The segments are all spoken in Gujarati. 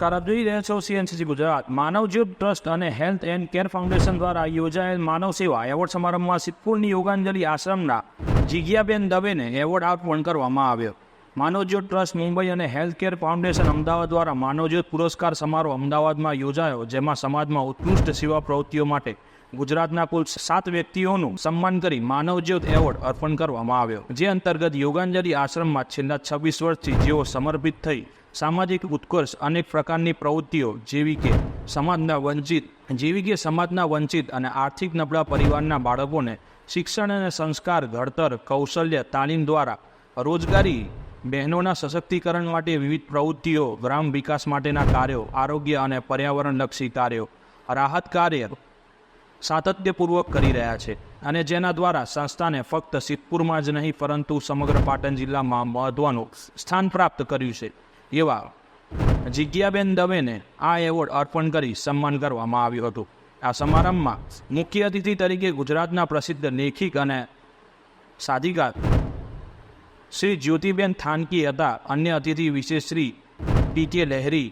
નમસ્કાર, આપ જોઈ રહ્યા છો CNCC ગુજરાત. માનવજ્યોત ટ્રસ્ટ અને હેલ્થ એન્ડ કેર ફાઉન્ડેશન દ્વારા યોજાયેલ માનવ સેવા એવોર્ડ સમારંભમાં સિદ્ધપુરની યોગાંજલિ આશ્રમના જીજ્ઞાબેન દવેને એવોર્ડ અર્પણ કરવામાં આવ્યો. માનવજ્યોત ટ્રસ્ટ મુંબઈ અને હેલ્થ કેર ફાઉન્ડેશન અમદાવાદ દ્વારા માનવજ્યોત પુરસ્કાર સમારોહ અમદાવાદમાં યોજાયો, જેમાં સમાજમાં ઉત્કૃષ્ટ સેવા પ્રવૃત્તિઓ માટે ગુજરાતના કુલ 7 વ્યક્તિઓનું સન્માન કરી માનવજ્યોત એવોર્ડ અર્પણ કરવામાં આવ્યો. જે અંતર્ગત યોગાંજલિ આશ્રમમાં છેલ્લા 26 વર્ષથી જેઓ સમર્પિત થઈ સામાજિક ઉત્કર્ષ અનેક પ્રકારની પ્રવૃત્તિઓ જેવી કે સમાજના વંચિત અને આર્થિક નબળા પરિવારના બાળકોને શિક્ષણ અને સંસ્કાર, ઘડતર, કૌશલ્ય તાલીમ દ્વારા રોજગારી, બહેનોના સશક્તિકરણ માટે વિવિધ પ્રવૃત્તિઓ, ગ્રામ વિકાસ માટેના કાર્યો, આરોગ્ય અને પર્યાવરણલક્ષી કાર્યો, રાહત કાર્ય સાતત્યપૂર્વક કરી રહ્યા છે અને જેના દ્વારા સંસ્થાને ફક્ત સિદ્ધપુરમાં જ નહીં પરંતુ સમગ્ર પાટણ જિલ્લામાં મહત્વનું સ્થાન પ્રાપ્ત કર્યું છે. એવા જીજ્ઞાબેન દવેને આ એવોર્ડ અર્પણ કરી સન્માન કરવામાં આવ્યું હતું. આ સમારંભમાં મુખ્ય અતિથિ તરીકે ગુજરાતના પ્રસિદ્ધ લેખિક અને સાધિકાર શ્રી જ્યોતિબેન થાનકી હતા. અન્ય અતિથિ વિશેષ શ્રી PK લહેરી,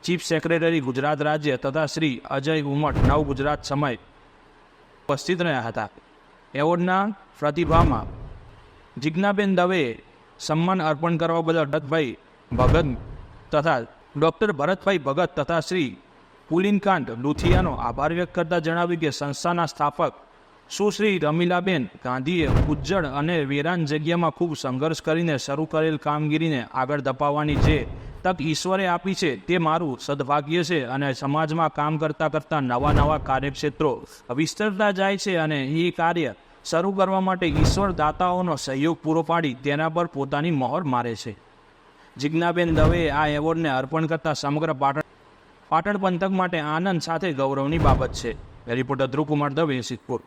ચીફ સેક્રેટરી ગુજરાત રાજ્ય તથા શ્રી અજય ઉમટ, નવ ગુજરાત સમય ઉપસ્થિત રહ્યા હતા. એવોર્ડના પ્રતિભામાં જીજ્ઞાબેન દવેએ સન્માન અર્પણ કરવા બદલ ભરતભાઈ ભગત તથા ડૉક્ટર ભરતભાઈ ભગત તથા શ્રી પુલિનકાંત લુથિયાનો આભાર વ્યક્ત કરતા જણાવ્યું કે સંસ્થાના સ્થાપક સુશ્રી રમીલાબેન ગાંધીએ ઉજ્જડ અને વેરાન જગ્યામાં ખૂબ સંઘર્ષ કરીને શરૂ કરેલ કામગીરીને આગળ ધપાવવાની જે તક ઈશ્વરે આપી છે તે મારું સદભાગ્ય છે અને સમાજમાં કામ કરતાં નવા કાર્યક્ષેત્રો વિસ્તરતા જાય છે અને એ કાર્ય શરૂ કરવા માટે ઈશ્વર દાતાઓનો સહયોગ પૂરો પાડી તેના પર પોતાની મહોર મારે છે. જીજ્ઞાબેન દવેએ આ એવોર્ડને અર્પણ કરતા સમગ્ર પાટણ પંથક માટે આનંદ સાથે ગૌરવની બાબત છે. રિપોર્ટર ધ્રુવ કુમાર દવે, સિદ્ધપુર.